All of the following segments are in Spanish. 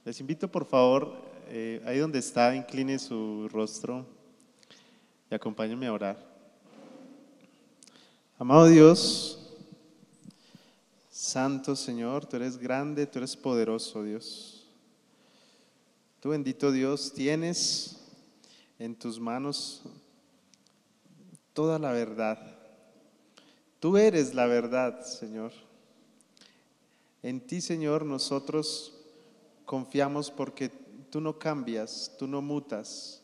Les invito por favor, ahí donde está, incline su rostro y acompáñenme a orar. Amado Dios, Santo Señor, tú eres grande, tú eres poderoso, Dios. Tú, bendito Dios, tienes en tus manos toda la verdad. Tú eres la verdad, Señor. En ti, Señor, nosotros confiamos porque tú no cambias, tú no mutas.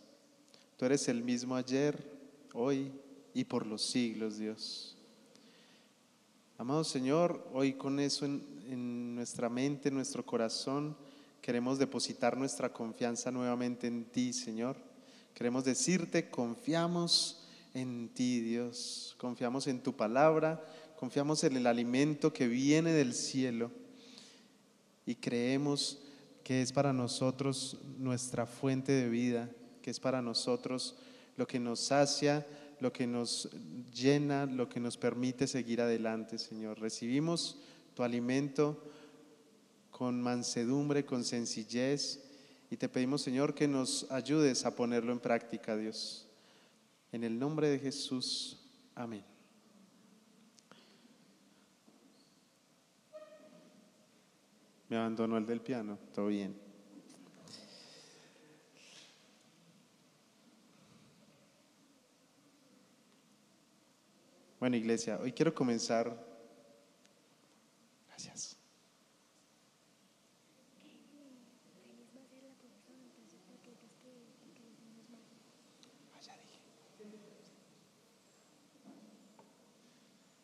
Tú eres el mismo ayer, hoy y por los siglos, Dios. Amado Señor, hoy con eso en nuestra mente, en nuestro corazón, queremos depositar nuestra confianza nuevamente en ti, Señor. Queremos decirte, confiamos en ti, Dios. Confiamos en tu palabra, confiamos en el alimento que viene del cielo y creemos que es para nosotros nuestra fuente de vida, que es para nosotros lo que nos sacia, lo que nos llena, lo que nos permite seguir adelante, Señor. Recibimos tu alimento con mansedumbre, con sencillez, y te pedimos, Señor, que nos ayudes a ponerlo en práctica, Dios. En el nombre de Jesús, amén. Me abandonó el del piano, todo bien. Bueno, iglesia, hoy quiero comenzar. Gracias.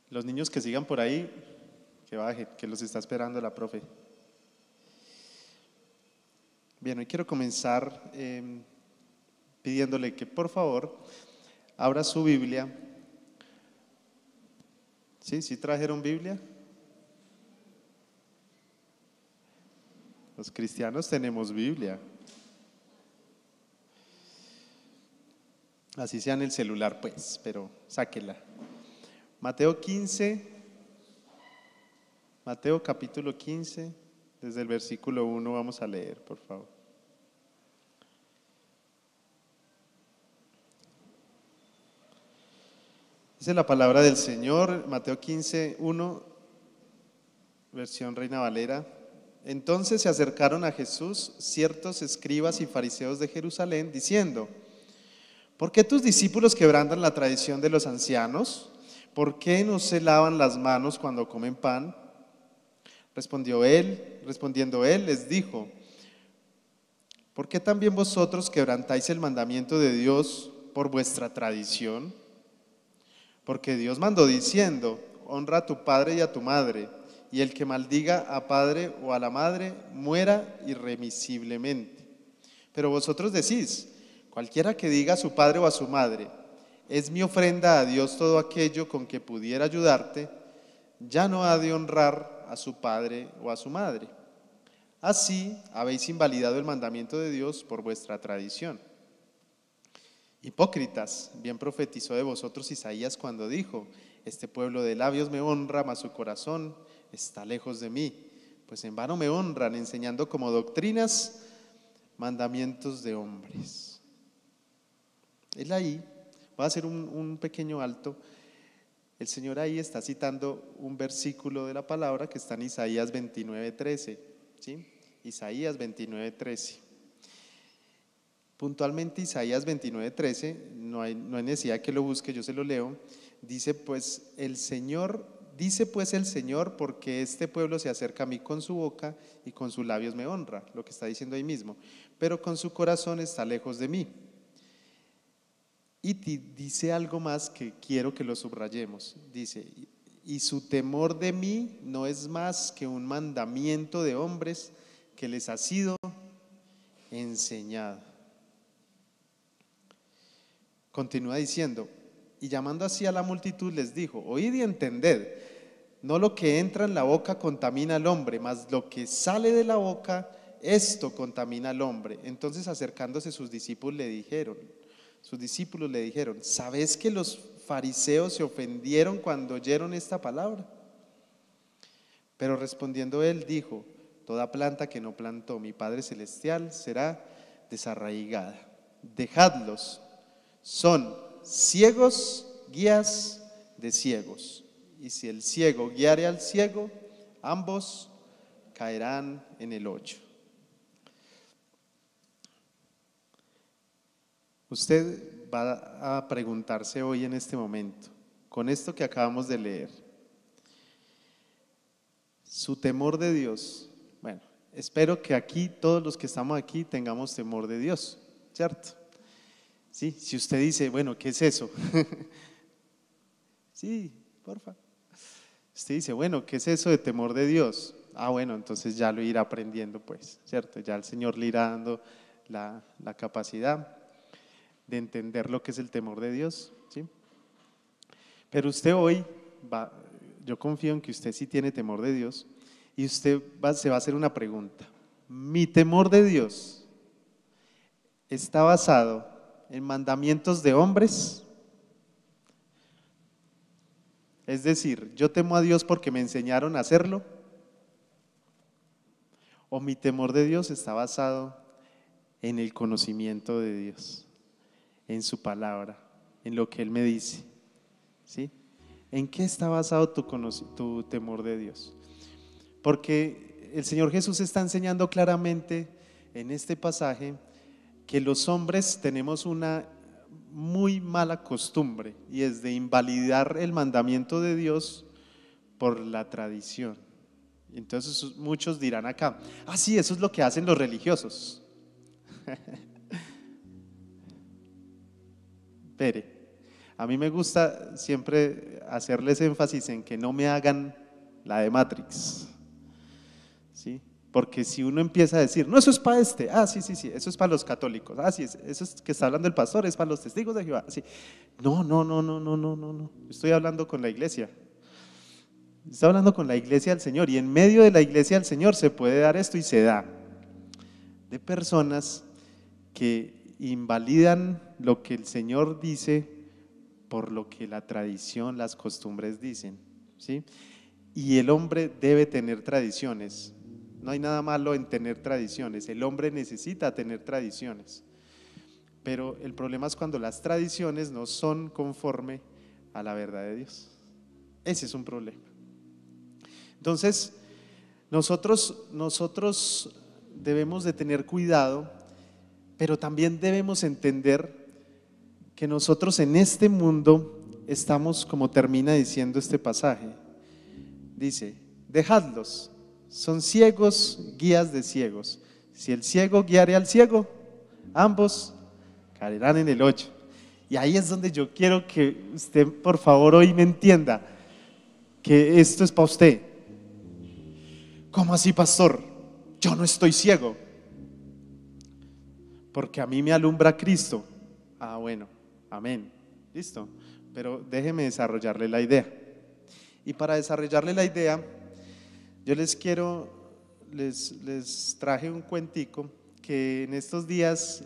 Los niños que sigan por ahí, que bajen, que los está esperando la profe. Bien, hoy quiero comenzar pidiéndole que por favor abra su Biblia. ¿Sí? ¿Sí trajeron Biblia? Los cristianos tenemos Biblia. Así sea en el celular, pues, pero sáquela. Mateo 15, Mateo capítulo 15, desde el versículo 1 vamos a leer, por favor. Dice la palabra del Señor, Mateo 15, 1, versión Reina Valera. Entonces se acercaron a Jesús ciertos escribas y fariseos de Jerusalén, diciendo: ¿por qué tus discípulos quebrantan la tradición de los ancianos? ¿Por qué no se lavan las manos cuando comen pan? Respondiendo él, les dijo: ¿por qué también vosotros quebrantáis el mandamiento de Dios por vuestra tradición? Porque Dios mandó diciendo: honra a tu padre y a tu madre, y el que maldiga a padre o a la madre muera irremisiblemente. Pero vosotros decís: cualquiera que diga a su padre o a su madre, es mi ofrenda a Dios todo aquello con que pudiera ayudarte, ya no ha de honrar a su padre o a su madre. Así habéis invalidado el mandamiento de Dios por vuestra tradición. Hipócritas, bien profetizó de vosotros Isaías cuando dijo: este pueblo de labios me honra, mas su corazón está lejos de mí, pues en vano me honran, enseñando como doctrinas mandamientos de hombres. Él ahí, voy a hacer un pequeño alto. El Señor ahí está citando un versículo de la palabra que está en Isaías 29:13, ¿sí? Isaías 29:13. Puntualmente Isaías 29:13, no hay necesidad que lo busque, yo se lo leo. Dice pues el Señor, porque este pueblo se acerca a mí con su boca y con sus labios me honra, lo que está diciendo ahí mismo, pero con su corazón está lejos de mí. Y dice algo más que quiero que lo subrayemos. Dice: y su temor de mí no es más que un mandamiento de hombres que les ha sido enseñado. Continúa diciendo: y llamando así a la multitud les dijo: oíd y entended, no lo que entra en la boca contamina al hombre, mas lo que sale de la boca, esto contamina al hombre. Entonces acercándose sus discípulos le dijeron: ¿sabes que los fariseos se ofendieron cuando oyeron esta palabra? Pero respondiendo él dijo: Toda planta que no plantó mi Padre Celestial será desarraigada. Dejadlos, son ciegos, guías de ciegos. Y si el ciego guiare al ciego, ambos caerán en el hoyo. Usted va a preguntarse hoy en este momento, con esto que acabamos de leer, su temor de Dios. Bueno, espero que aquí, todos los que estamos aquí, tengamos temor de Dios, ¿cierto? Sí, si usted dice, bueno, ¿qué es eso? Sí, porfa. Usted dice, bueno, ¿qué es eso de temor de Dios? Bueno, entonces ya lo irá aprendiendo, pues, ¿cierto? Ya el Señor le irá dando la capacidad de entender lo que es el temor de Dios, ¿sí? Pero usted hoy yo confío en que usted sí tiene temor de Dios y usted se va a hacer una pregunta. ¿Mi temor de Dios está basado en mandamientos de hombres? Es decir, ¿yo temo a Dios porque me enseñaron a hacerlo? ¿O mi temor de Dios está basado en el conocimiento de Dios, en su palabra, en lo que Él me dice? ¿Sí? ¿En qué está basado tu temor de Dios? Porque el Señor Jesús está enseñando claramente en este pasaje que los hombres tenemos una muy mala costumbre y es de invalidar el mandamiento de Dios por la tradición. Entonces muchos dirán acá, sí, eso es lo que hacen los religiosos. Espere, a mí me gusta siempre hacerles énfasis en que no me hagan la de Matrix, ¿sí? Porque si uno empieza a decir, no, eso es para sí, eso es para los católicos, sí, eso es que está hablando el pastor, es para los testigos de Jehová, sí. No, estoy hablando con la iglesia. Estoy hablando con la iglesia del Señor y en medio de la iglesia del Señor se puede dar esto y se da. De personas que invalidan lo que el Señor dice por lo que la tradición, las costumbres dicen, ¿sí? Y el hombre debe tener tradiciones. No hay nada malo en tener tradiciones. El hombre necesita tener tradiciones. Pero el problema es cuando las tradiciones no son conforme a la verdad de Dios. Ese es un problema. Entonces, nosotros debemos de tener cuidado, pero también debemos entender que nosotros en este mundo estamos, como termina diciendo este pasaje, dice, dejadlos, son ciegos, guías de ciegos. Si el ciego guiare al ciego, ambos caerán en el hoyo. Y ahí es donde yo quiero que usted, por favor, hoy me entienda que esto es para usted. ¿Cómo así, pastor? Yo no estoy ciego, porque a mí me alumbra Cristo. Bueno, amén, listo. Pero déjeme desarrollarle la idea. Y para desarrollarle la idea, yo les traje un cuentico que en estos días,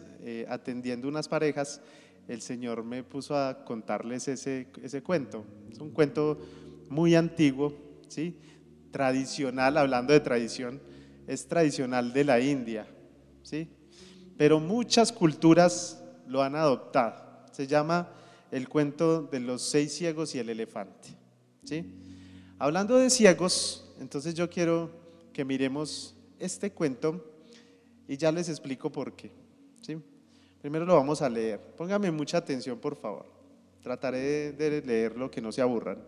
atendiendo unas parejas, el Señor me puso a contarles ese cuento. Es un cuento muy antiguo, ¿sí? Tradicional, hablando de tradición, es tradicional de la India, ¿sí? Pero muchas culturas lo han adoptado. Se llama el cuento de los 6 ciegos y el elefante, ¿sí? Hablando de ciegos, entonces yo quiero que miremos este cuento y ya les explico por qué, ¿sí? Primero lo vamos a leer. Póngame mucha atención, por favor. Trataré de leerlo, que no se aburran.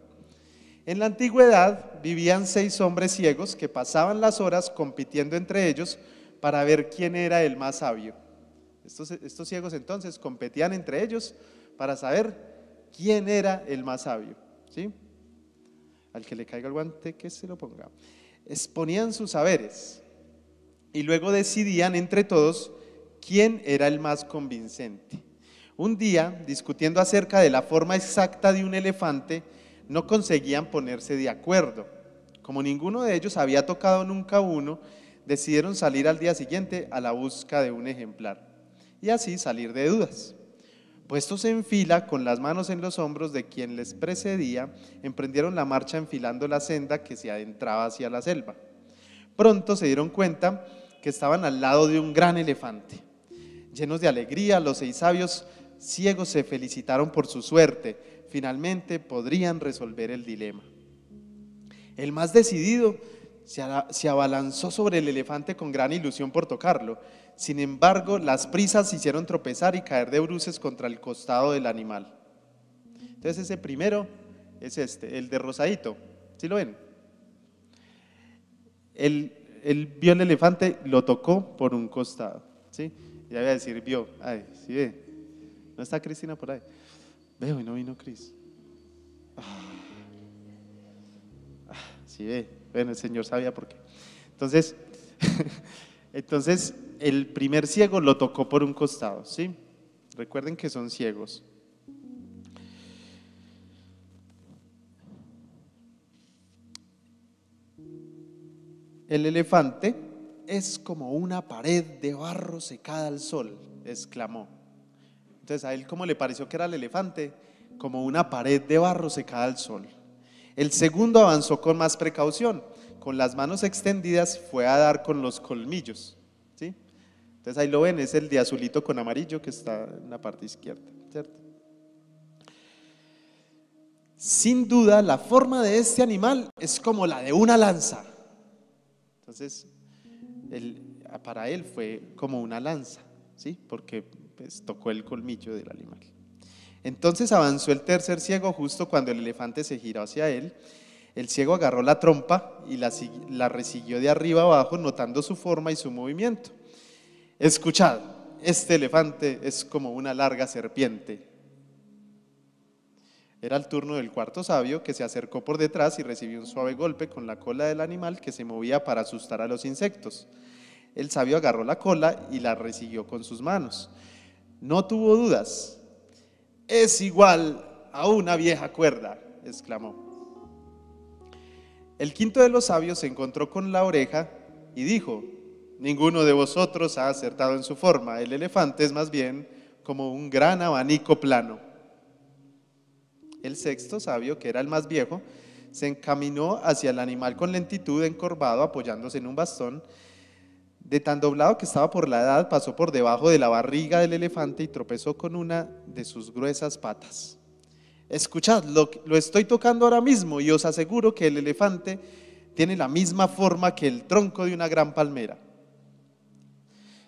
En la antigüedad vivían 6 hombres ciegos que pasaban las horas compitiendo entre ellos para ver quién era el más sabio. Estos ciegos entonces competían entre ellos para saber quién era el más sabio, ¿sí? Al que le caiga el guante, que se lo ponga. Exponían sus saberes y luego decidían entre todos quién era el más convincente. Un día, discutiendo acerca de la forma exacta de un elefante, no conseguían ponerse de acuerdo. Como ninguno de ellos había tocado nunca uno, decidieron salir al día siguiente a la busca de un ejemplar y así salir de dudas. Puestos en fila, con las manos en los hombros de quien les precedía, emprendieron la marcha enfilando la senda que se adentraba hacia la selva. Pronto se dieron cuenta que estaban al lado de un gran elefante. Llenos de alegría, los 6 sabios ciegos se felicitaron por su suerte. Finalmente podrían resolver el dilema. El más decidido se abalanzó sobre el elefante con gran ilusión por tocarlo. Sin embargo, las prisas hicieron tropezar y caer de bruces contra el costado del animal. Entonces ese primero es el de rosadito. ¿Sí lo ven? Él vio el elefante, lo tocó por un costado. ¿Sí? Ya voy a decir, vio. Ay, ¿sí ve? ¿No está Cristina por ahí? Veo y no vino Cris. Sí ve. Bueno, el Señor sabía por qué. Entonces, el primer ciego lo tocó por un costado, ¿sí? Recuerden que son ciegos. El elefante es como una pared de barro secada al sol, exclamó. Entonces, ¿a él cómo le pareció que era el elefante? Como una pared de barro secada al sol. El segundo avanzó con más precaución. Con las manos extendidas fue a dar con los colmillos, ¿sí? Entonces ahí lo ven, es el de azulito con amarillo que está en la parte izquierda, ¿cierto? Sin duda, la forma de este animal es como la de una lanza. Entonces, para él fue como una lanza, ¿sí? Porque pues, tocó el colmillo del animal. Entonces avanzó el tercer ciego justo cuando el elefante se giró hacia él. El ciego agarró la trompa y la resiguió de arriba abajo, notando su forma y su movimiento. Escuchad, este elefante es como una larga serpiente. Era el turno del cuarto sabio, que se acercó por detrás y recibió un suave golpe con la cola del animal que se movía para asustar a los insectos. El sabio agarró la cola y la resiguió con sus manos. No tuvo dudas. Es igual a una vieja cuerda, exclamó. El quinto de los sabios se encontró con la oreja y dijo: ninguno de vosotros ha acertado en su forma. El elefante es más bien como un gran abanico plano. El sexto sabio, que era el más viejo, se encaminó hacia el animal con lentitud, encorvado, apoyándose en un bastón. De tan doblado que estaba por la edad, pasó por debajo de la barriga del elefante y tropezó con una de sus gruesas patas. Escuchad, lo estoy tocando ahora mismo y os aseguro que el elefante tiene la misma forma que el tronco de una gran palmera.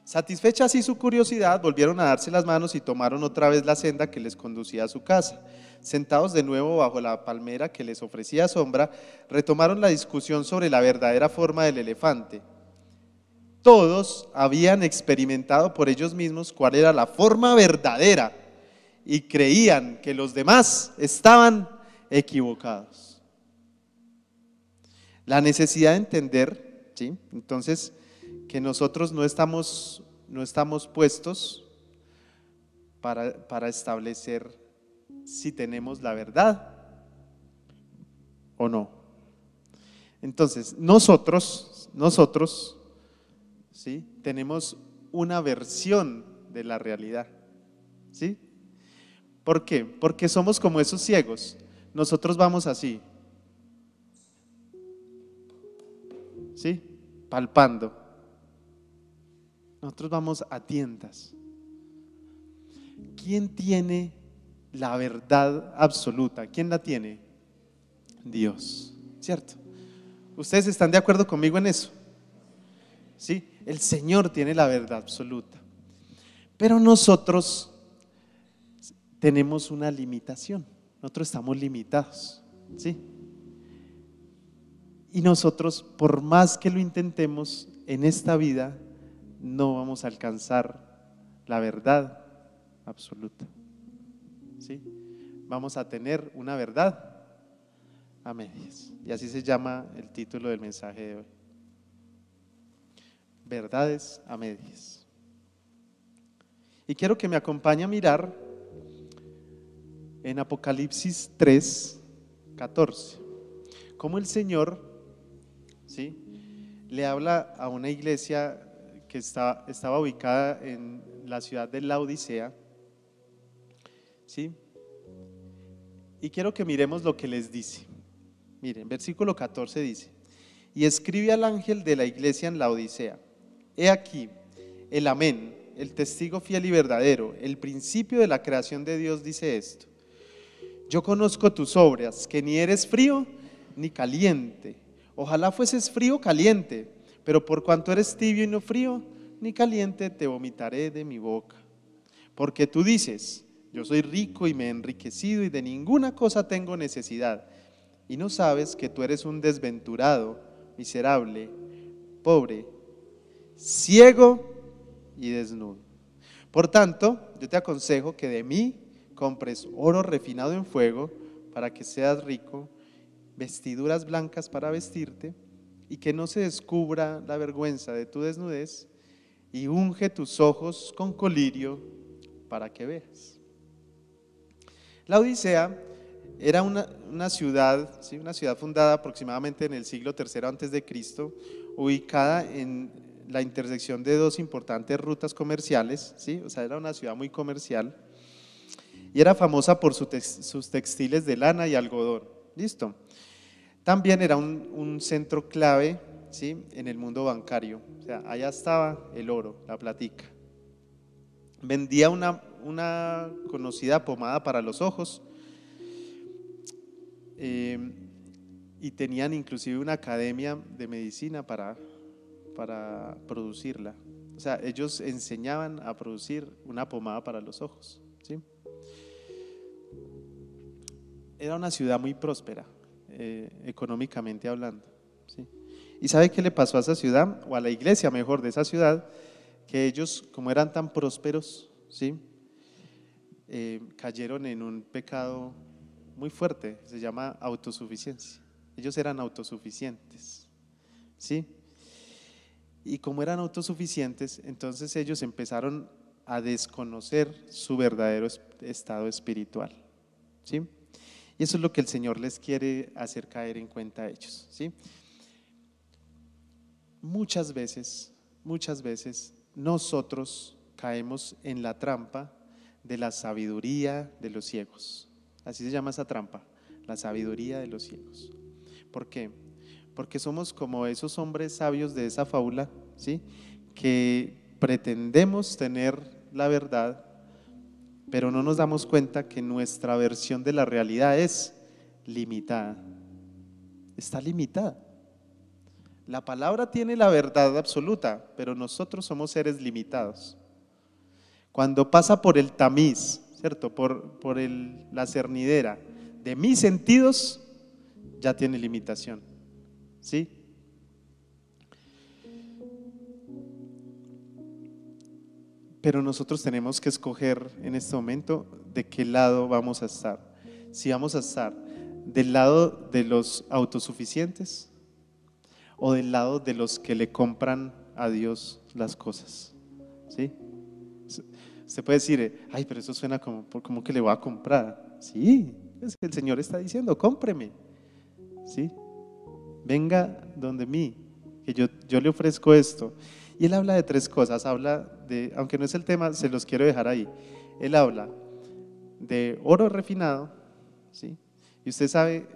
Satisfecha así su curiosidad, volvieron a darse las manos y tomaron otra vez la senda que les conducía a su casa. Sentados de nuevo bajo la palmera que les ofrecía sombra, retomaron la discusión sobre la verdadera forma del elefante. Todos habían experimentado por ellos mismos cuál era la forma verdadera y creían que los demás estaban equivocados. La necesidad de entender, ¿sí? Entonces, que nosotros no estamos puestos para establecer si tenemos la verdad o no. Entonces, nosotros, ¿sí? Tenemos una versión de la realidad, ¿sí? ¿Por qué? Porque somos como esos ciegos. Nosotros vamos así, ¿sí? Palpando. Nosotros vamos a tientas. ¿Quién tiene la verdad absoluta? ¿Quién la tiene? Dios, ¿cierto? ¿Ustedes están de acuerdo conmigo en eso? ¿Sí? El Señor tiene la verdad absoluta. Pero nosotros tenemos una limitación. Nosotros estamos limitados, ¿sí? Y nosotros, por más que lo intentemos en esta vida, no vamos a alcanzar la verdad absoluta, ¿sí? Vamos a tener una verdad a medias. Y así se llama el título del mensaje de hoy. Verdades a medias. Y quiero que me acompañe a mirar en Apocalipsis 3:14, cómo el Señor, ¿sí?, le habla a una iglesia que estaba ubicada en la ciudad de Laodicea, ¿sí? Y quiero que miremos lo que les dice. Miren, versículo 14 dice: y escribe al ángel de la iglesia en Laodicea: he aquí, el Amén, el testigo fiel y verdadero, el principio de la creación de Dios, dice esto: yo conozco tus obras, que ni eres frío ni caliente. Ojalá fueses frío o caliente, pero por cuanto eres tibio y no frío ni caliente, te vomitaré de mi boca. Porque tú dices: yo soy rico y me he enriquecido y de ninguna cosa tengo necesidad, y no sabes que tú eres un desventurado, miserable, pobre, ciego y desnudo. Por tanto, yo te aconsejo que de mí compres oro refinado en fuego para que seas rico, vestiduras blancas para vestirte y que no se descubra la vergüenza de tu desnudez, y unge tus ojos con colirio para que veas. La Odisea era una ciudad, ¿sí? Una ciudad fundada aproximadamente en el siglo III antes de Cristo, ubicada en la intersección de dos importantes rutas comerciales, ¿sí? O sea, era una ciudad muy comercial y era famosa por sus textiles de lana y algodón. Listo. También era un centro clave, ¿sí? En el mundo bancario. O sea, allá estaba el oro, la platica. Vendía una conocida pomada para los ojos, y tenían inclusive una academia de medicina para producirla. O sea, ellos enseñaban a producir una pomada para los ojos, ¿sí? Era una ciudad muy próspera, económicamente hablando, ¿sí? ¿Y sabe qué le pasó a esa ciudad? O a la iglesia, mejor, de esa ciudad, que ellos, como eran tan prósperos, ¿sí? Cayeron en un pecado muy fuerte, se llama autosuficiencia. Ellos eran autosuficientes, ¿sí? Y como eran autosuficientes, entonces ellos empezaron a desconocer su verdadero estado espiritual, ¿sí? Y eso es lo que el Señor les quiere hacer caer en cuenta a ellos, ¿sí? Muchas veces nosotros caemos en la trampa de la sabiduría de los ciegos. Así se llama esa trampa, la sabiduría de los ciegos. ¿Por qué? Porque somos como esos hombres sabios de esa fábula, ¿sí? Que pretendemos tener la verdad, pero no nos damos cuenta que nuestra versión de la realidad es limitada. Está limitada. La palabra tiene la verdad absoluta, pero nosotros somos seres limitados. Cuando pasa por el tamiz, ¿cierto? Por la cernidera de mis sentidos, ya tiene limitación, ¿sí? Pero nosotros tenemos que escoger en este momento de qué lado vamos a estar. Si vamos a estar del lado de los autosuficientes o del lado de los que le compran a Dios las cosas, ¿sí? Usted puede decir: ay, pero eso suena como que le voy a comprar. Sí, es que el Señor está diciendo: cómpreme, ¿sí? Venga donde mí, que yo le ofrezco esto. Y Él habla de tres cosas. Habla de, aunque no es el tema, se los quiero dejar ahí. Él habla de oro refinado, ¿sí? Y usted sabe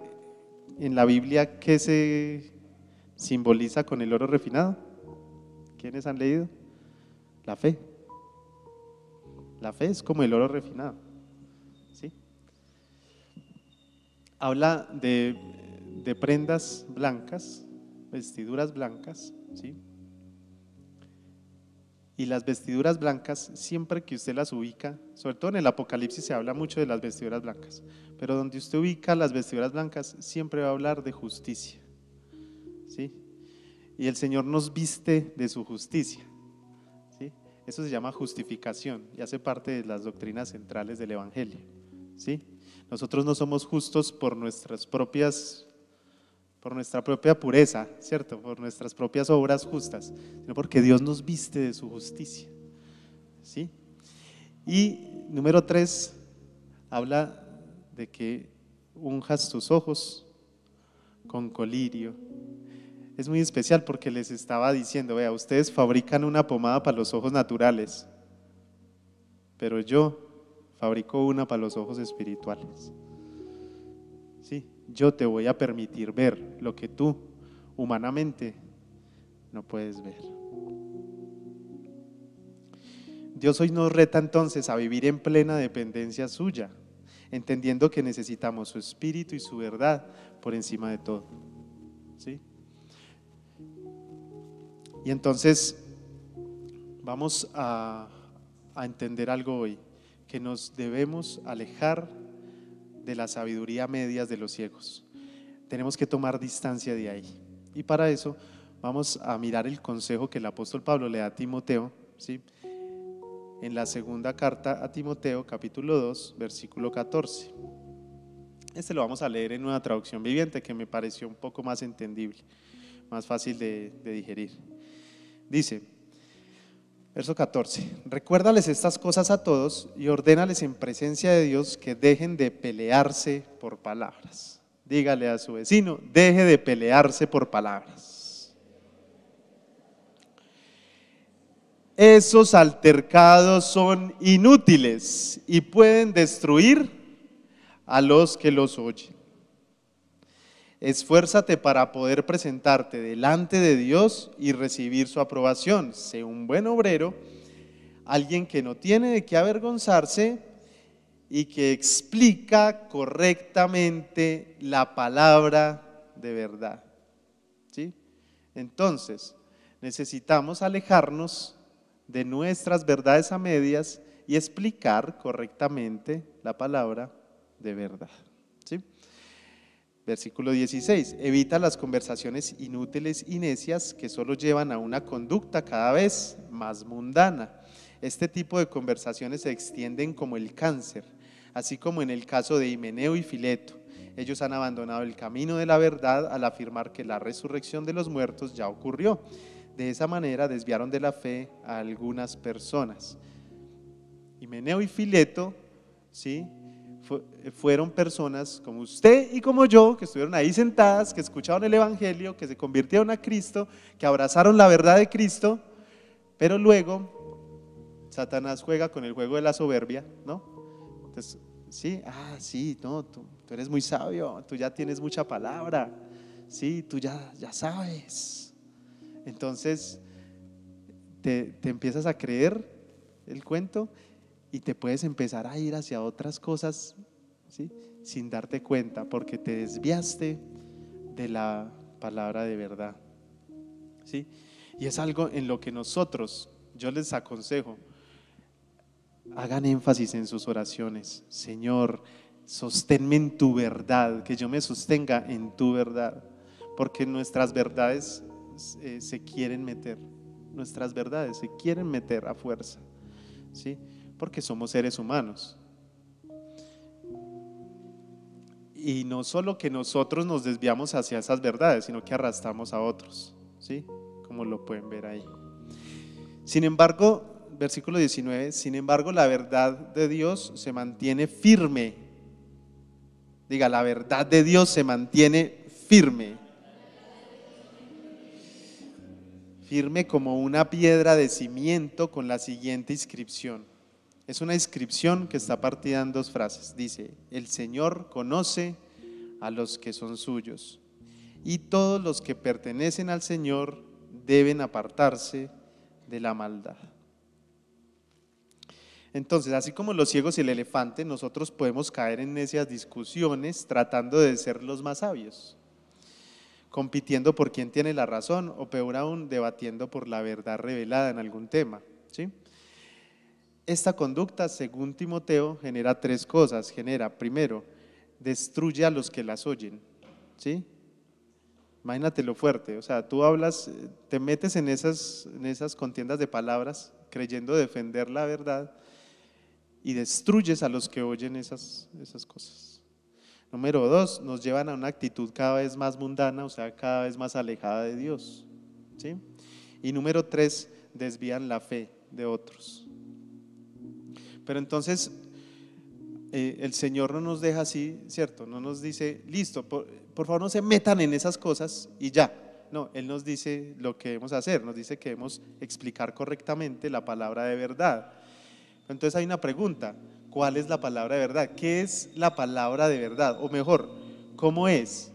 en la Biblia qué se simboliza con el oro refinado. ¿Quiénes han leído? La fe. La fe es como el oro refinado, ¿sí? Habla de prendas blancas, vestiduras blancas, ¿sí? Y las vestiduras blancas, siempre que usted las ubica, sobre todo en el Apocalipsis se habla mucho de las vestiduras blancas, pero donde usted ubica las vestiduras blancas, siempre va a hablar de justicia, ¿sí? Y el Señor nos viste de su justicia, ¿sí? Eso se llama justificación y hace parte de las doctrinas centrales del Evangelio, ¿sí? Nosotros no somos justos por nuestra propia pureza, ¿cierto? Por nuestras propias obras justas, sino porque Dios nos viste de su justicia, ¿sí? Y número 3, habla de que unjas tus ojos con colirio. Es muy especial porque les estaba diciendo: vea, ustedes fabrican una pomada para los ojos naturales, pero yo fabrico una para los ojos espirituales, ¿sí? Yo te voy a permitir ver lo que tú humanamente no puedes ver. Dios hoy nos reta entonces a vivir en plena dependencia suya, entendiendo que necesitamos su espíritu y su verdad por encima de todo. ¿Sí? Y entonces vamos a entender algo hoy, que nos debemos alejar de la sabiduría a medias de los ciegos. Tenemos que tomar distancia de ahí. Y para eso vamos a mirar el consejo que el apóstol Pablo le da a Timoteo, ¿sí? En la segunda carta a Timoteo, capítulo 2, versículo 14. Este lo vamos a leer en una traducción viviente que me pareció un poco más entendible, más fácil de digerir. Dice, verso 14: recuérdales estas cosas a todos y ordénales en presencia de Dios que dejen de pelearse por palabras. Dígale a su vecino, deje de pelearse por palabras. Esos altercados son inútiles y pueden destruir a los que los oyen. Esfuérzate para poder presentarte delante de Dios y recibir su aprobación. Sé un buen obrero, alguien que no tiene de qué avergonzarse y que explica correctamente la palabra de verdad. ¿Sí? Entonces, necesitamos alejarnos de nuestras verdades a medias y explicar correctamente la palabra de verdad. ¿Sí? Versículo 16: evita las conversaciones inútiles y necias que solo llevan a una conducta cada vez más mundana. Este tipo de conversaciones se extienden como el cáncer, así como en el caso de Himeneo y Fileto. Ellos han abandonado el camino de la verdad al afirmar que la resurrección de los muertos ya ocurrió. De esa manera desviaron de la fe a algunas personas. Himeneo y Fileto, ¿sí?, fueron personas como usted y como yo, que estuvieron ahí sentadas, que escucharon el evangelio, que se convirtieron a Cristo, que abrazaron la verdad de Cristo, pero luego Satanás juega con el juego de la soberbia, ¿no? Entonces, sí, sí, no, tú eres muy sabio, tú ya tienes mucha palabra, sí, tú ya sabes. Entonces te empiezas a creer el cuento y te puedes empezar a ir hacia otras cosas, ¿sí?, sin darte cuenta, porque te desviaste de la palabra de verdad, ¿sí? Y es algo en lo que nosotros, yo les aconsejo, hagan énfasis en sus oraciones. Señor, sosténme en tu verdad, que yo me sostenga en tu verdad, porque nuestras verdades se quieren meter, nuestras verdades se quieren meter a fuerza, ¿sí?, porque somos seres humanos. Y no solo que nosotros nos desviamos hacia esas verdades, sino que arrastramos a otros, ¿sí?, como lo pueden ver ahí. Sin embargo, versículo 19, sin embargo la verdad de Dios se mantiene firme. Diga, la verdad de Dios se mantiene firme. Firme como una piedra de cimiento, con la siguiente inscripción. Es una inscripción que está partida en dos frases. Dice, el Señor conoce a los que son suyos, y todos los que pertenecen al Señor deben apartarse de la maldad. Entonces, así como los ciegos y el elefante, nosotros podemos caer en esas discusiones tratando de ser los más sabios, compitiendo por quién tiene la razón, o peor aún, debatiendo por la verdad revelada en algún tema, ¿sí? Esta conducta, según Timoteo, genera tres cosas. Genera, primero, destruye a los que las oyen, ¿sí? Imagínate lo fuerte, o sea, tú hablas, te metes en esas contiendas de palabras creyendo defender la verdad y destruyes a los que oyen esas cosas. Número dos, nos llevan a una actitud cada vez más mundana, o sea, cada vez más alejada de Dios, ¿sí? Y número tres, desvían la fe de otros. Pero entonces el Señor no nos deja así, ¿cierto? No nos dice, listo, por favor no se metan en esas cosas y ya. No, Él nos dice lo que debemos hacer, nos dice que debemos explicar correctamente la palabra de verdad. Entonces hay una pregunta, ¿cuál es la palabra de verdad? ¿Qué es la palabra de verdad? O mejor, ¿cómo es?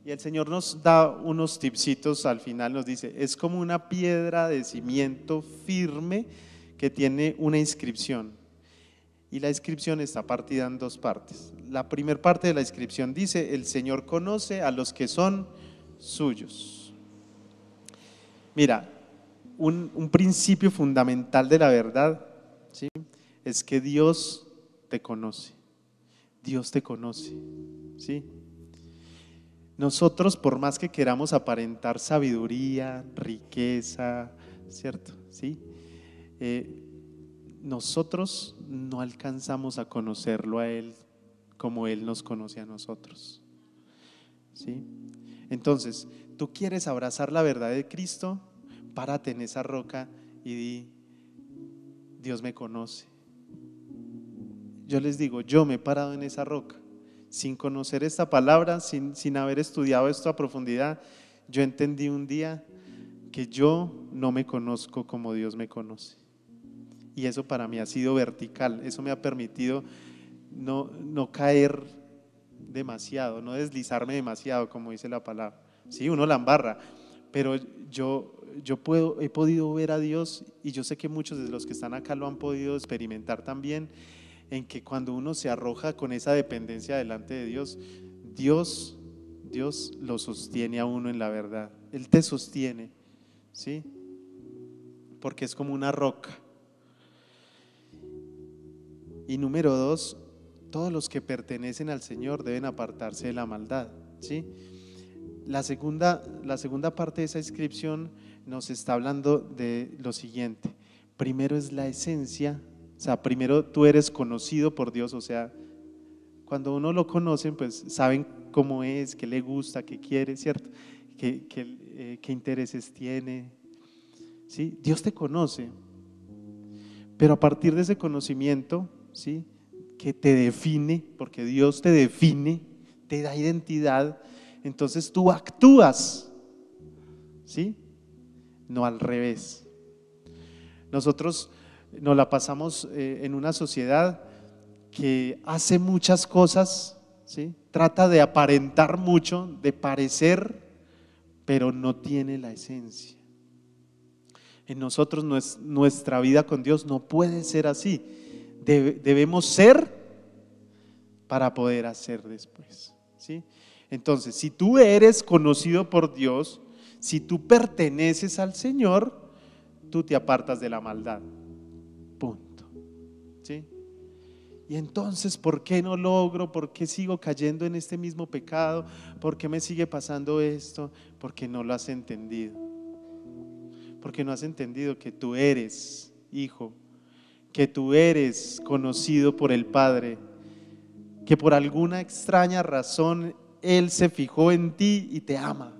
Y el Señor nos da unos tipsitos al final, nos dice, es como una piedra de cimiento firme que tiene una inscripción. Y la inscripción está partida en dos partes. La primera parte de la inscripción dice, el Señor conoce a los que son suyos. Mira, un principio fundamental de la verdad, ¿sí?, es que Dios te conoce. Dios te conoce, ¿sí? Nosotros, por más que queramos aparentar sabiduría, riqueza, ¿cierto? ¿Sí? Nosotros no alcanzamos a conocerlo a Él como Él nos conoce a nosotros, ¿sí? Entonces, tú quieres abrazar la verdad de Cristo, párate en esa roca y di, Dios me conoce. Yo les digo, yo me he parado en esa roca sin conocer esta palabra, sin haber estudiado esto a profundidad. Yo entendí un día que yo no me conozco como Dios me conoce, y eso para mí ha sido vertical. Eso me ha permitido no caer demasiado, no deslizarme demasiado, como dice la palabra. Sí, uno la embarra, pero he podido ver a Dios, y yo sé que muchos de los que están acá lo han podido experimentar también, en que cuando uno se arroja con esa dependencia delante de Dios, Dios lo sostiene a uno en la verdad. Él te sostiene, ¿sí? Porque es como una roca. Y número dos, todos los que pertenecen al Señor deben apartarse de la maldad, ¿sí? La segunda parte de esa inscripción nos está hablando de lo siguiente. Primero es la esencia. O sea, primero tú eres conocido por Dios. O sea, cuando uno lo conocen, pues saben cómo es, qué le gusta, qué quiere, ¿cierto? Qué intereses tiene, ¿sí? Dios te conoce, pero a partir de ese conocimiento, ¿sí?, que te define, porque Dios te define, te da identidad, entonces tú actúas, ¿sí? No al revés. Nosotros nos la pasamos en una sociedad que hace muchas cosas, ¿sí?, trata de aparentar mucho, de parecer, pero no tiene la esencia. En nosotros, nuestra vida con Dios no puede ser así. Debemos ser para poder hacer después, ¿sí? Entonces, si tú eres conocido por Dios, si tú perteneces al Señor, tú te apartas de la maldad, punto, ¿sí? Y entonces, ¿por qué no logro? ¿Por qué sigo cayendo en este mismo pecado? ¿Por qué me sigue pasando esto? Porque no lo has entendido. Porque no has entendido que tú eres hijo, que tú eres conocido por el Padre, que por alguna extraña razón Él se fijó en ti y te ama.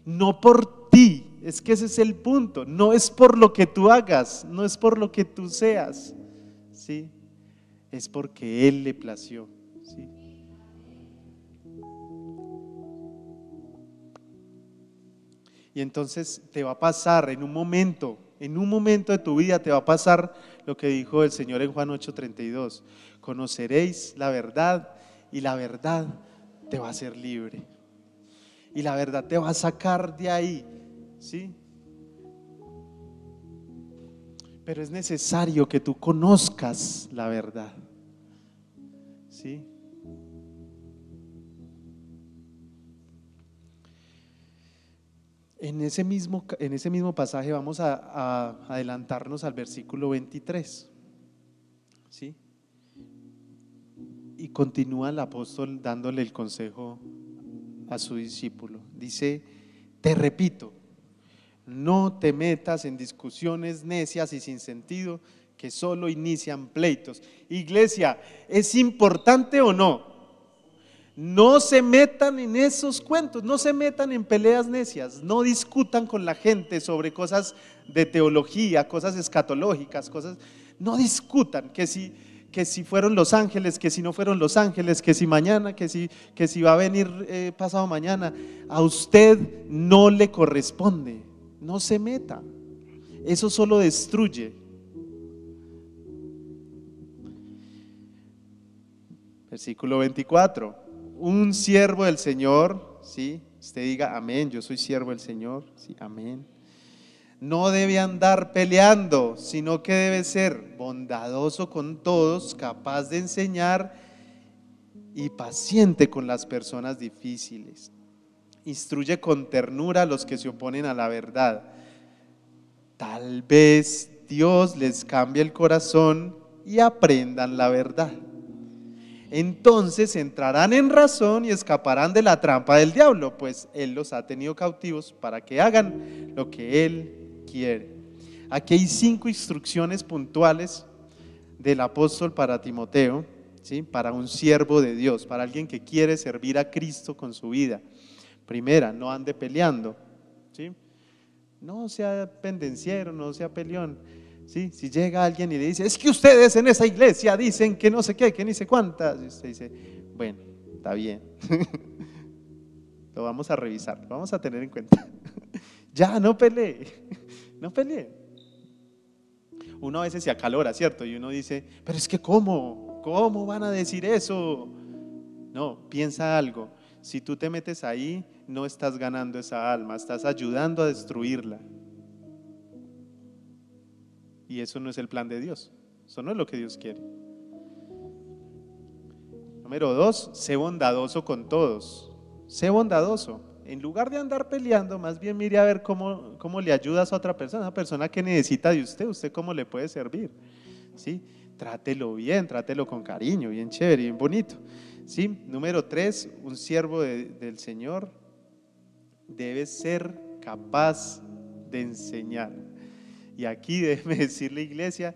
No por ti, es que ese es el punto. No es por lo que tú hagas, no es por lo que tú seas, ¿sí? Es porque Él le plació, ¿sí? Y entonces te va a pasar en un momento de tu vida te va a pasar lo que dijo el Señor en Juan 8:32. Conoceréis la verdad y la verdad te va a hacer libre. Y la verdad te va a sacar de ahí, ¿sí? Pero es necesario que tú conozcas la verdad, ¿sí? En ese mismo pasaje vamos a adelantarnos al versículo 23, ¿sí? Y continúa el apóstol dándole el consejo a su discípulo. Dice, te repito, no te metas en discusiones necias y sin sentido que solo inician pleitos. Iglesia, ¿es importante o no? No se metan en esos cuentos, no se metan en peleas necias, no discutan con la gente sobre cosas de teología, cosas escatológicas, no discutan que si fueron los ángeles, que si no fueron los ángeles, que si mañana, que si va a venir pasado mañana. A usted no le corresponde, no se meta, eso solo destruye. Versículo 24. un siervo del Señor, ¿sí? Usted diga amén, yo soy siervo del Señor, sí, amén. No debe andar peleando, sino que debe ser bondadoso con todos, capaz de enseñar y paciente con las personas difíciles. Instruye con ternura a los que se oponen a la verdad. Tal vez Dios les cambie el corazón y aprendan la verdad. Entonces entrarán en razón y escaparán de la trampa del diablo, pues Él los ha tenido cautivos para que hagan lo que Él quiere. Aquí hay 5 instrucciones puntuales del apóstol para Timoteo, ¿sí? Para un siervo de Dios, para alguien que quiere servir a Cristo con su vida. Primera, no ande peleando, ¿sí? No sea pendenciero, no sea peleón, ¿sí? Si llega alguien y le dice, es que ustedes en esa iglesia dicen que no sé qué, que ni sé cuántas, y usted dice, bueno, está bien, lo vamos a revisar, lo vamos a tener en cuenta. Ya, no pelee, no pelee. Uno a veces se acalora, ¿cierto? Y uno dice, pero es que ¿cómo van a decir eso? No, piensa algo. Si tú te metes ahí, no estás ganando esa alma, estás ayudando a destruirla. Y eso no es el plan de Dios. Eso no es lo que Dios quiere. Número 2, sé bondadoso con todos. Sé bondadoso. En lugar de andar peleando, más bien mire a ver cómo le ayudas a otra persona, una persona que necesita de usted cómo le puede servir. ¿Sí? Trátelo bien, trátelo con cariño, bien chévere, bien bonito. ¿Sí? Número 3, un siervo del Señor debe ser capaz de enseñar. Y aquí déjeme decirle, iglesia,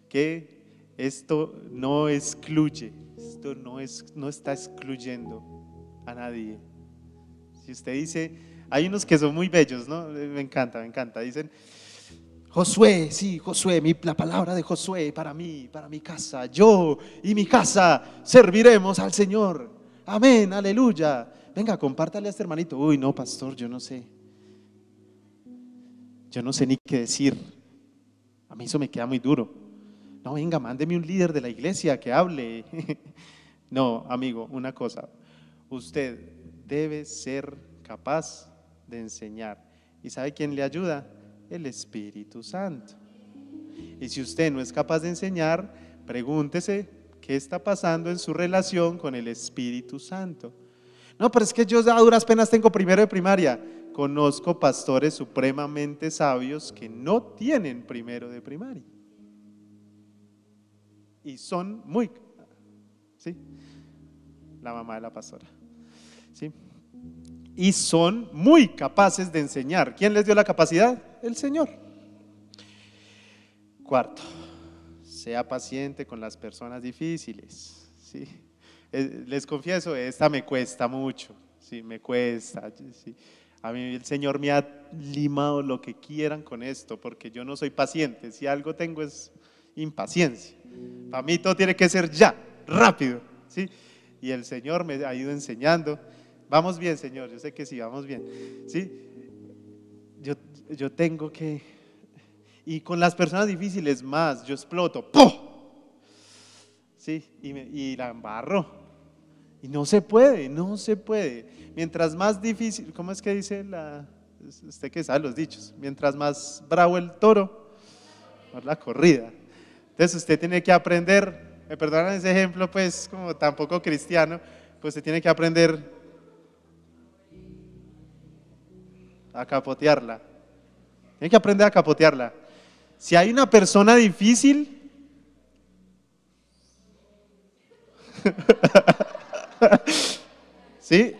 que esto no excluye, esto no está excluyendo a nadie. Si usted dice, hay unos que son muy bellos, ¿no? Me encanta, dicen, Josué, sí, Josué, la palabra de Josué para mí, para mi casa, yo y mi casa serviremos al Señor, amén, aleluya. Venga, compártale a este hermanito. Uy, no, pastor, yo no sé ni qué decir, a mí eso me queda muy duro. No, venga, mándeme un líder de la iglesia que hable. No, amigo, una cosa, usted debe ser capaz de enseñar. ¿Y sabe quién le ayuda? El Espíritu Santo. Y si usted no es capaz de enseñar, pregúntese qué está pasando en su relación con el Espíritu Santo. No, pero es que yo a duras penas tengo primero de primaria. Conozco pastores supremamente sabios que no tienen primero de primaria. Y son muy, ¿sí? La mamá de la pastora, ¿sí? Y son muy capaces de enseñar. ¿Quién les dio la capacidad? El Señor. Cuarto, sea paciente con las personas difíciles, ¿sí? Les confieso, esta me cuesta mucho, ¿sí? Me cuesta, ¿sí? A mí el Señor me ha limado lo que quieran con esto, porque yo no soy paciente. Si algo tengo es impaciencia. Para mí todo tiene que ser ya, rápido, ¿sí? Y el Señor me ha ido enseñando. Vamos bien, Señor, yo sé que sí, vamos bien, ¿sí? Yo tengo que, y con las personas difíciles más, yo exploto, ¡pum! ¿Sí? Y la embarro. Y no se puede. Mientras más difícil, ¿cómo es que dice usted que sabe los dichos? Mientras más bravo el toro, más la corrida. Entonces usted tiene que aprender, me perdonan ese ejemplo pues como tampoco cristiano, pues usted tiene que aprender a capotearla. Tiene que aprender a capotearla. Si hay una persona difícil, ¿sí?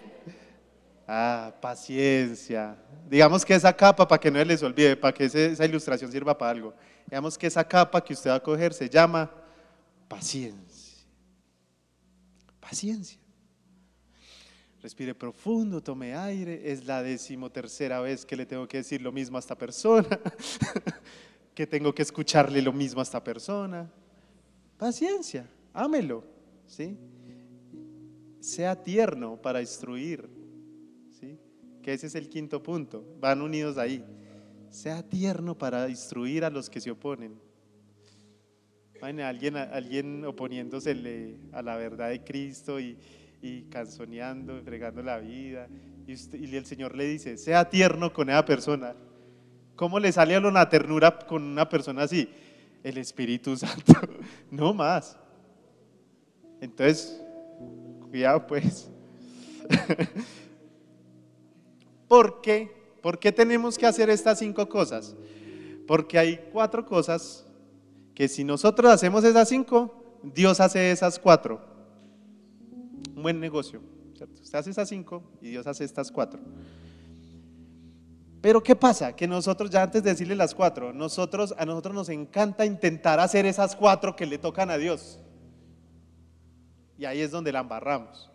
Paciencia. Digamos que esa capa, para que no se les olvide, para que esa ilustración sirva para algo. Digamos que esa capa que usted va a coger se llama paciencia. Paciencia. Respire profundo, tome aire. Es la 13ª vez que le tengo que decir lo mismo a esta persona, que tengo que escucharle lo mismo a esta persona. Paciencia, ámelo, ¿sí? Sea tierno para instruir, ¿sí? Que ese es el 5.º punto, van unidos ahí. Sea tierno para instruir a los que se oponen. Alguien oponiéndose a la verdad de Cristo y y canzoneando, fregando la vida. Y el Señor le dice, sea tierno con esa persona. ¿Cómo le sale a uno la ternura con una persona así? El Espíritu Santo, no más. Entonces, cuidado pues. ¿Por qué? ¿Por qué tenemos que hacer estas 5 cosas? Porque hay 4 cosas que si nosotros hacemos esas 5, Dios hace esas 4. Un buen negocio, ¿cierto? Usted hace esas 5 y Dios hace estas 4. Pero ¿qué pasa? Que nosotros, ya antes de decirle las 4, a nosotros nos encanta intentar hacer esas 4 que le tocan a Dios. Y ahí es donde la embarramos.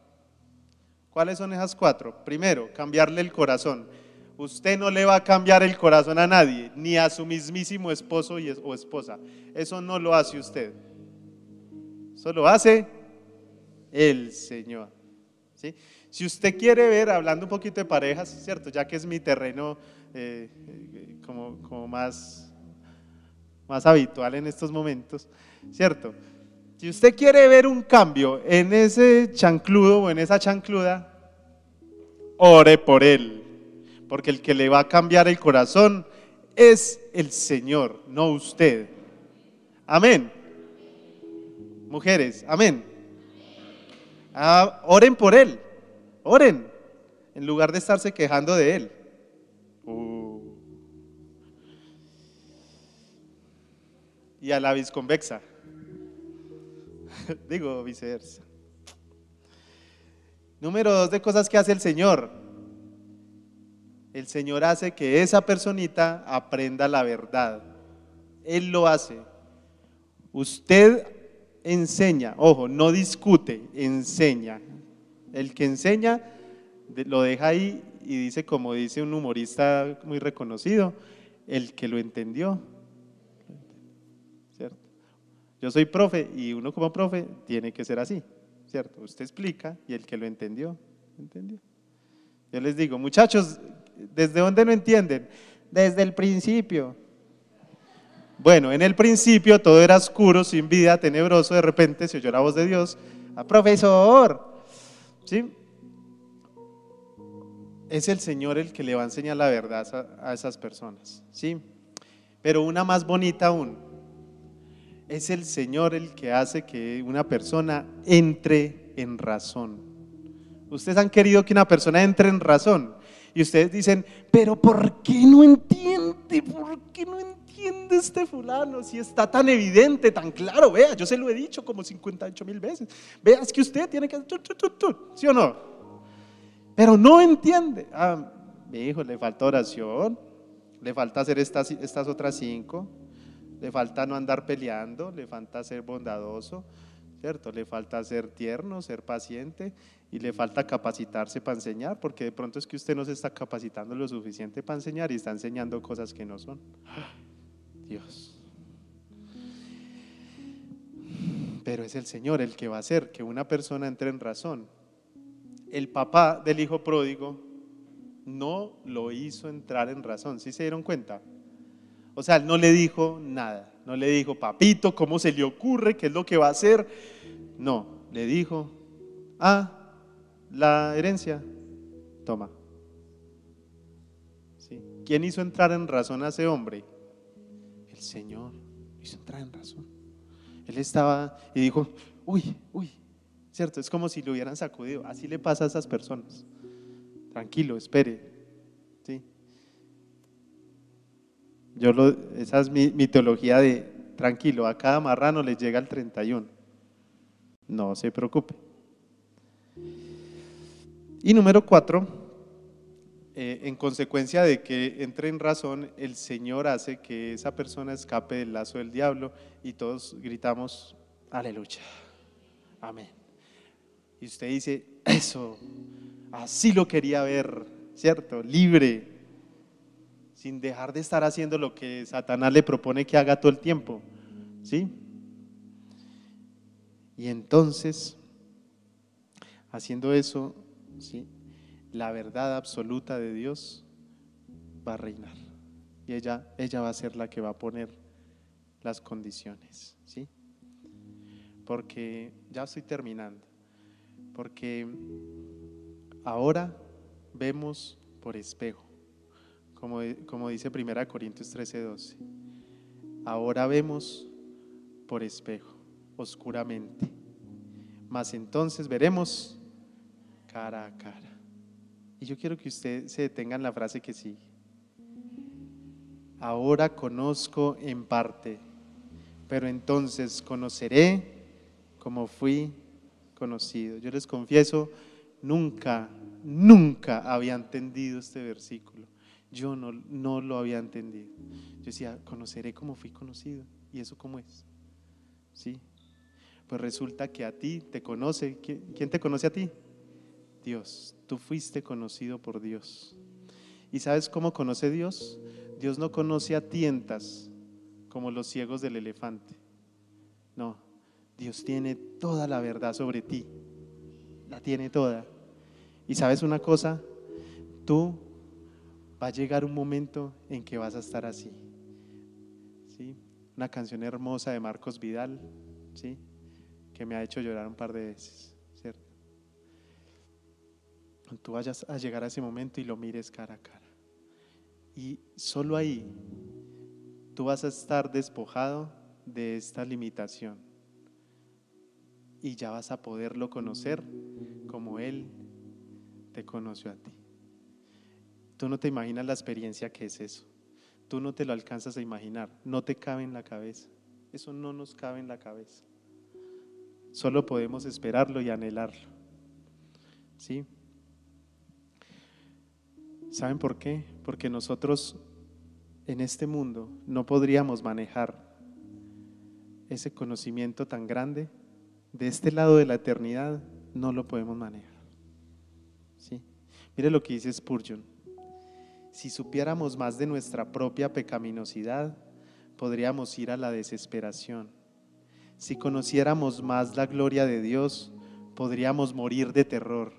¿Cuáles son esas 4? Primero, cambiarle el corazón. Usted no le va a cambiar el corazón a nadie, ni a su mismísimo esposo o esposa. Eso no lo hace usted. Eso lo hace el Señor. ¿Sí? Si usted quiere ver, hablando un poquito de parejas, ¿cierto? Ya que es mi terreno como más habitual en estos momentos, ¿cierto? Si usted quiere ver un cambio en ese chancludo o en esa chancluda, ore por él, porque el que le va a cambiar el corazón es el Señor, no usted. Amén. Mujeres, amén. Oren por él, oren, en lugar de estarse quejando de él. Y a la visconvexa. Digo viceversa. Número 2 de cosas que hace el Señor. El Señor hace que esa personita aprenda la verdad. Él lo hace. Usted enseña, ojo, no discute, enseña. El que enseña lo deja ahí y dice, como dice un humorista muy reconocido, el que lo entendió. ¿Cierto? Yo soy profe y uno como profe tiene que ser así, ¿cierto? Usted explica y el que lo entendió, ¿entendió? Yo les digo, muchachos, ¿desde dónde no entienden? Desde el principio. Bueno, en el principio todo era oscuro, sin vida, tenebroso, de repente se oyó la voz de Dios, profesor, ¿sí? Es el Señor el que le va a enseñar la verdad a esas personas, ¿sí? Pero una más bonita aún, es el Señor el que hace que una persona entre en razón. Ustedes han querido que una persona entre en razón y ustedes dicen, pero ¿por qué no entiende? ¿Por qué no entiende este fulano? Si está tan evidente, tan claro, vea, yo se lo he dicho como 58,000 veces. Vea, es que usted tiene que, ¿sí o no? Pero no entiende. Mi hijo, le falta oración, le falta hacer estas otras 5, le falta no andar peleando, le falta ser bondadoso, ¿cierto? Le falta ser tierno, ser paciente y le falta capacitarse para enseñar, porque de pronto es que usted no se está capacitando lo suficiente para enseñar y está enseñando cosas que no son. Dios. Pero es el Señor el que va a hacer que una persona entre en razón. El papá del hijo pródigo no lo hizo entrar en razón, ¿sí se dieron cuenta? O sea, él no le dijo nada, no le dijo, papito, ¿cómo se le ocurre? ¿Qué es lo que va a hacer? No, le dijo, la herencia, toma. ¿Sí? ¿Quién hizo entrar en razón a ese hombre? El Señor hizo entrar en razón. Él estaba y dijo, uy, ¿cierto? Es como si lo hubieran sacudido. Así le pasa a esas personas. Tranquilo, espere. ¿Sí? Esa es mi teología de tranquilo, a cada marrano le llega el 31. No se preocupe. Y número 4, en consecuencia de que entre en razón, el Señor hace que esa persona escape del lazo del diablo y todos gritamos, aleluya, amén. Y usted dice, eso, así lo quería ver, ¿cierto? Libre, sin dejar de estar haciendo lo que Satanás le propone que haga todo el tiempo, ¿sí? Y entonces, haciendo eso, ¿sí?, la verdad absoluta de Dios va a reinar y ella va a ser la que va a poner las condiciones, ¿sí? Porque ya estoy terminando. porque ahora vemos por espejo, como dice 1 Corintios 13:12. Ahora vemos por espejo, oscuramente, mas entonces veremos cara a cara. Y yo quiero que usted se detenga en la frase que sigue. Ahora conozco en parte, pero entonces conoceré como fui conocido. Yo les confieso, nunca había entendido este versículo. Yo no lo había entendido. Yo decía, conoceré como fui conocido. ¿Y eso cómo es? ¿Sí? Pues resulta que a ti te conoce. ¿Quién te conoce a ti? Dios. Tú fuiste conocido por Dios. ¿Y sabes cómo conoce Dios? Dios no conoce a tientas como los ciegos del elefante. No, Dios tiene toda la verdad sobre ti. La tiene toda. Y sabes una cosa, tú va a llegar un momento en que vas a estar así. ¿Sí? Una canción hermosa de Marcos Vidal, ¿sí? Que me ha hecho llorar un par de veces, ¿cierto? Tú vayas a llegar a ese momento y lo mires cara a cara. Y solo ahí tú vas a estar despojado de esta limitación y ya vas a poderlo conocer como Él te conoció a ti. Tú no te imaginas la experiencia que es eso. Tú no te lo alcanzas a imaginar, no te cabe en la cabeza. Eso no nos cabe en la cabeza. Solo podemos esperarlo y anhelarlo. ¿Sí? ¿Saben por qué? Porque nosotros en este mundo no podríamos manejar ese conocimiento tan grande. De este lado de la eternidad no lo podemos manejar. ¿Sí? Mire lo que dice Spurgeon. Si supiéramos más de nuestra propia pecaminosidad, podríamos ir a la desesperación. Si conociéramos más la gloria de Dios, podríamos morir de terror.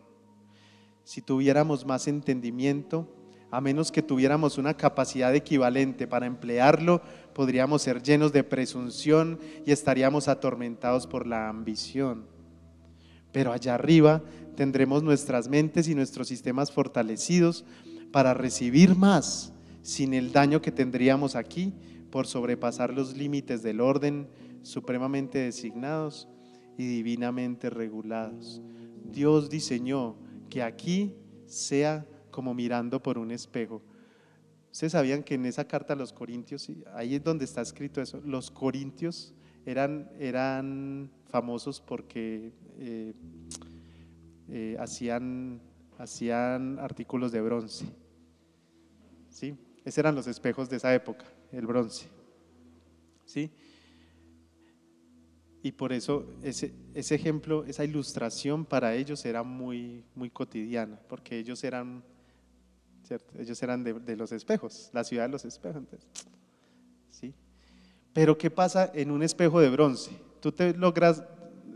Si tuviéramos más entendimiento, a menos que tuviéramos una capacidad equivalente para emplearlo, podríamos ser llenos de presunción y estaríamos atormentados por la ambición. Pero allá arriba tendremos nuestras mentes y nuestros sistemas fortalecidos para recibir más, sin el daño que tendríamos aquí por sobrepasar los límites del orden supremamente designados y divinamente regulados. Dios diseñó que aquí sea como mirando por un espejo. Ustedes sabían que en esa carta a los Corintios, ahí es donde está escrito eso, los Corintios eran famosos porque hacían artículos de bronce. ¿Sí? Esos eran los espejos de esa época, el bronce. ¿Sí? Y por eso ese ejemplo, esa ilustración para ellos era muy, muy cotidiana, porque ellos eran, ¿cierto? Ellos eran de los espejos, la ciudad de los espejos. Entonces, ¿sí? Pero ¿qué pasa en un espejo de bronce? Tú te logras,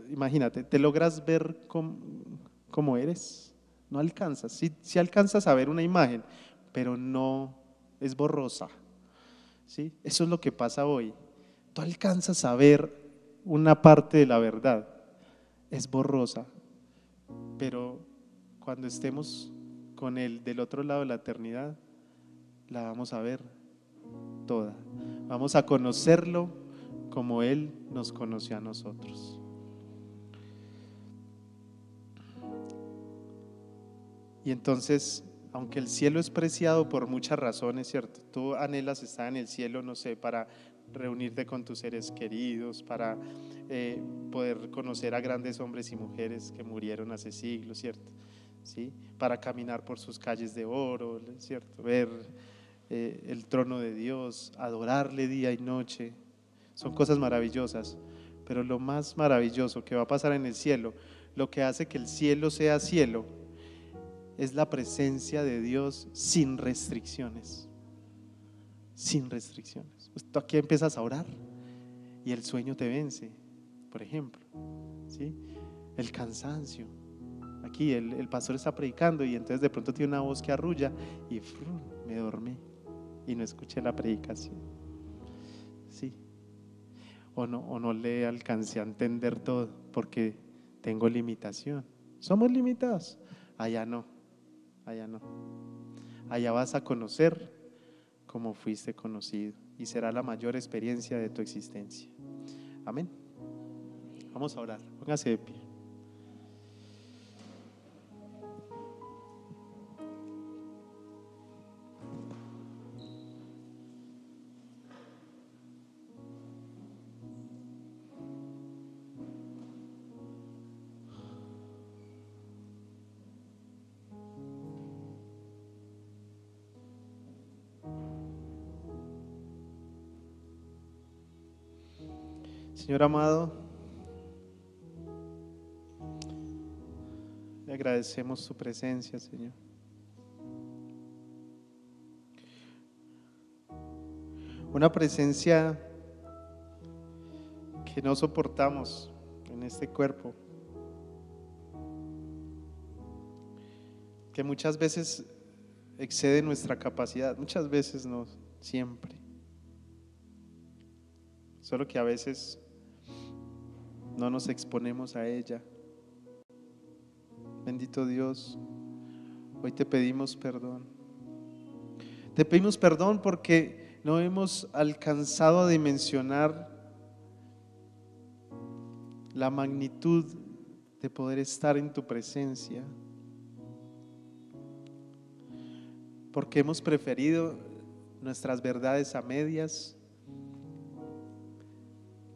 imagínate, te logras ver cómo eres. No alcanzas, sí alcanzas a ver una imagen, pero no, es borrosa. ¿Sí? Eso es lo que pasa hoy. Tú alcanzas a ver una parte de la verdad, es borrosa, pero cuando estemos con Él del otro lado de la eternidad, la vamos a ver toda. Vamos a conocerlo como Él nos conoció a nosotros. Y entonces, aunque el cielo es preciado por muchas razones, ¿cierto? Tú anhelas estar en el cielo, no sé, para reunirte con tus seres queridos, para poder conocer a grandes hombres y mujeres que murieron hace siglos, ¿cierto? ¿Sí? Para caminar por sus calles de oro, ¿cierto? Ver el trono de Dios, adorarle día y noche. Son cosas maravillosas, pero lo más maravilloso que va a pasar en el cielo, lo que hace que el cielo sea cielo, es la presencia de Dios sin restricciones. Sin restricciones. Tú aquí empiezas a orar y el sueño te vence, por ejemplo, ¿sí? El cansancio. Aquí el pastor está predicando y entonces de pronto tiene una voz que arrulla y me dormí y no escuché la predicación. ¿Sí? O no le alcancé a entender todo porque tengo limitación. Somos limitados. Allá no, allá no. Allá vas a conocer como fuiste conocido y será la mayor experiencia de tu existencia. Amén. Vamos a orar. Póngase de pie. Señor amado, le agradecemos su presencia, Señor. Una presencia que no soportamos en este cuerpo, que muchas veces excede nuestra capacidad, muchas veces no, siempre. Solo que a veces no nos exponemos a ella. Bendito Dios, hoy te pedimos perdón. Te pedimos perdón porque no hemos alcanzado a dimensionar la magnitud de poder estar en tu presencia, porque hemos preferido nuestras verdades a medias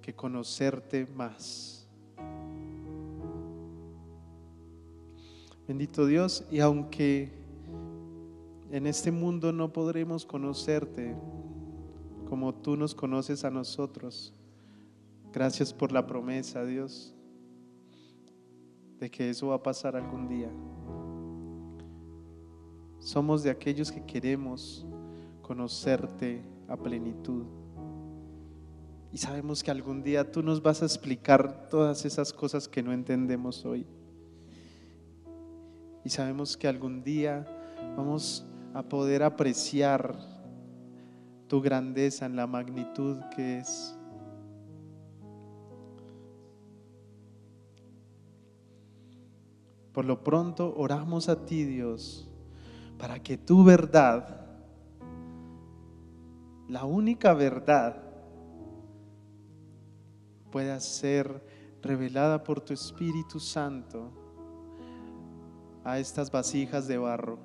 que conocerte más. Bendito Dios, y aunque en este mundo no podremos conocerte como tú nos conoces a nosotros, gracias por la promesa, Dios, de que eso va a pasar algún día. Somos de aquellos que queremos conocerte a plenitud. Y sabemos que algún día tú nos vas a explicar todas esas cosas que no entendemos hoy. Y sabemos que algún día vamos a poder apreciar tu grandeza en la magnitud que es. Por lo pronto oramos a ti, Dios, para que tu verdad, la única verdad, pueda ser revelada por tu Espíritu Santo a estas vasijas de barro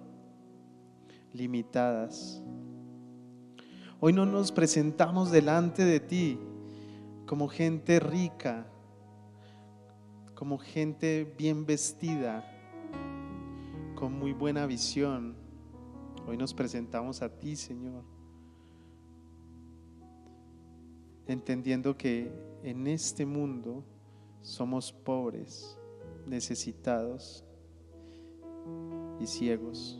limitadas. Hoy no nos presentamos delante de ti como gente rica, como gente bien vestida, con muy buena visión. Hoy nos presentamos a ti, Señor, entendiendo que en este mundo somos pobres, necesitados y ciegos,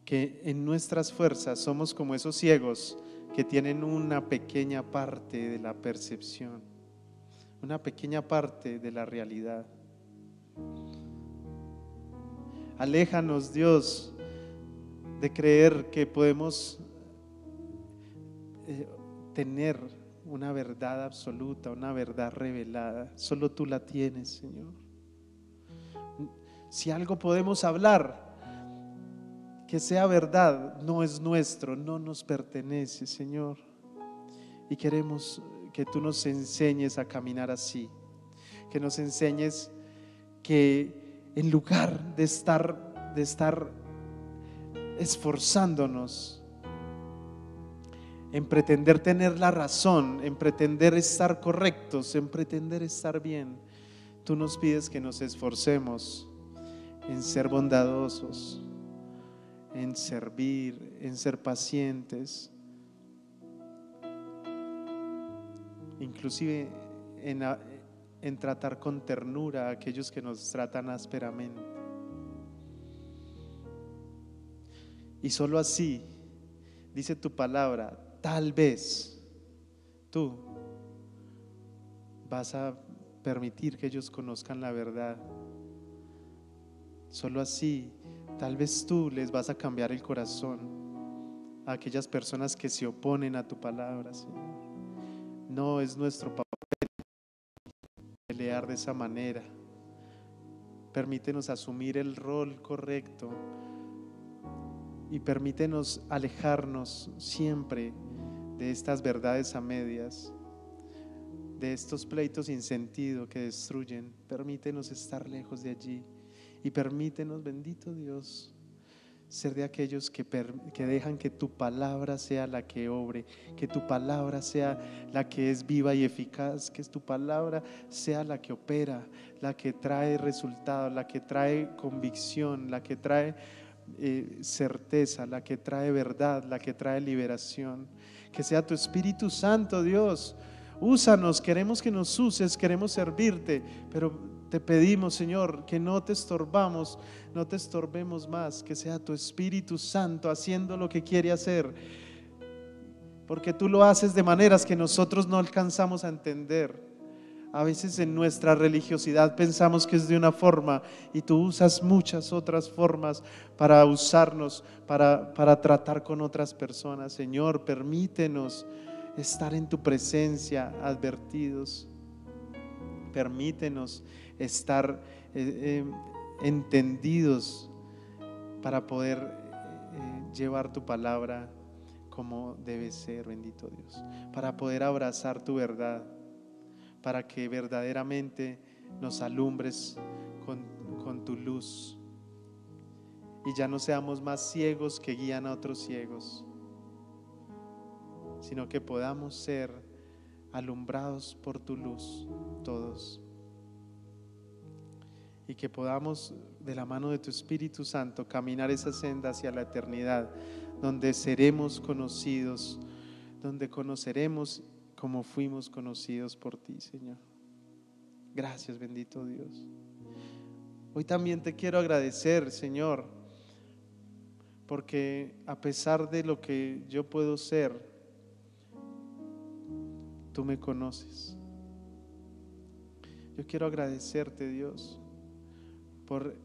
que en nuestras fuerzas somos como esos ciegos que tienen una pequeña parte de la percepción, una pequeña parte de la realidad. Aléjanos, Dios, de creer que podemos tener una verdad absoluta, una verdad revelada. Solo tú la tienes, Señor. Si algo podemos hablar que sea verdad, no es nuestro, no nos pertenece, Señor. Y queremos que tú nos enseñes a caminar así, que nos enseñes que en lugar de estar esforzándonos en pretender tener la razón, en pretender estar correctos, en pretender estar bien, tú nos pides que nos esforcemos en ser bondadosos, en servir, en ser pacientes, inclusive en tratar con ternura a aquellos que nos tratan ásperamente. Y solo así, dice tu palabra, tal vez tú vas a permitir que ellos conozcan la verdad. Solo así, tal vez tú les vas a cambiar el corazón a aquellas personas que se oponen a tu palabra, Señor. No es nuestro papel pelear hablar de esa manera. Permítenos asumir el rol correcto y permítenos alejarnos siempre de estas verdades a medias, de estos pleitos sin sentido que destruyen. Permítenos estar lejos de allí y permítenos, bendito Dios, ser de aquellos que dejan que tu palabra sea la que obre, que tu palabra sea la que es viva y eficaz, que tu palabra sea la que opera, la que trae resultados, la que trae convicción, la que trae certeza, la que trae verdad, la que trae liberación. Que sea tu Espíritu Santo, Dios. Úsanos, queremos que nos uses, queremos servirte, pero te pedimos, Señor, que no te estorbemos más, que sea tu Espíritu Santo haciendo lo que quiere hacer, porque tú lo haces de maneras que nosotros no alcanzamos a entender. A veces en nuestra religiosidad pensamos que es de una forma y tú usas muchas otras formas para usarnos, para tratar con otras personas. Señor, permítenos estar en tu presencia advertidos. Permítenos estar entendidos para poder llevar tu palabra como debe ser, bendito Dios, para poder abrazar tu verdad, para que verdaderamente nos alumbres con tu luz y ya no seamos más ciegos que guían a otros ciegos, sino que podamos ser alumbrados por tu luz todos, y que podamos de la mano de tu Espíritu Santo caminar esa senda hacia la eternidad, donde seremos conocidos, donde conoceremos como fuimos conocidos por ti, Señor. Gracias, bendito Dios. Hoy también te quiero agradecer, Señor, porque a pesar de lo que yo puedo ser, tú me conoces. Yo quiero agradecerte, Dios, por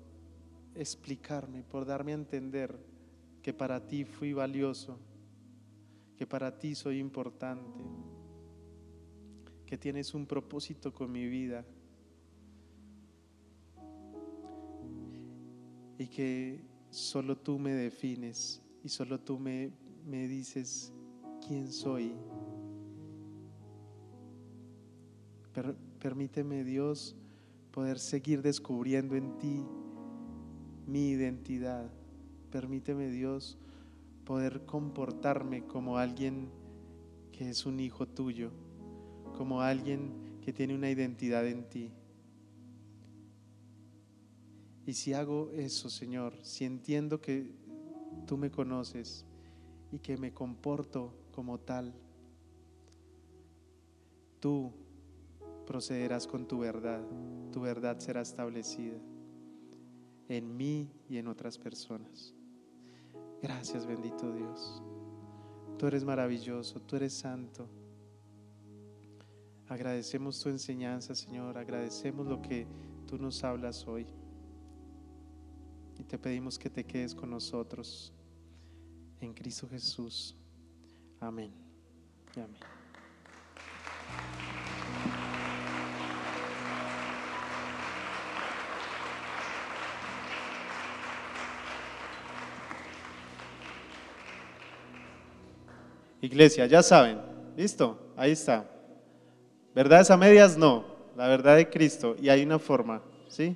explicarme, por darme a entender que para ti fui valioso, que para ti soy importante, que tienes un propósito con mi vida y que solo tú me defines y solo tú me dices quién soy. Permíteme, Dios, poder seguir descubriendo en ti mi identidad. Permíteme, Dios, poder comportarme como alguien que es un hijo tuyo, como alguien que tiene una identidad en ti. Y si hago eso, Señor, si entiendo que tú me conoces y que me comporto como tal, tú procederás con tu verdad será establecida en mí y en otras personas. Gracias, bendito Dios. Tú eres maravilloso, tú eres santo. Agradecemos tu enseñanza, Señor, agradecemos lo que tú nos hablas hoy y te pedimos que te quedes con nosotros en Cristo Jesús. Amén y amén. Iglesia, ya saben, listo, ahí está. Verdades a medias, no, la verdad de Cristo, y hay una forma, ¿sí?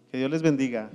Que Dios les bendiga.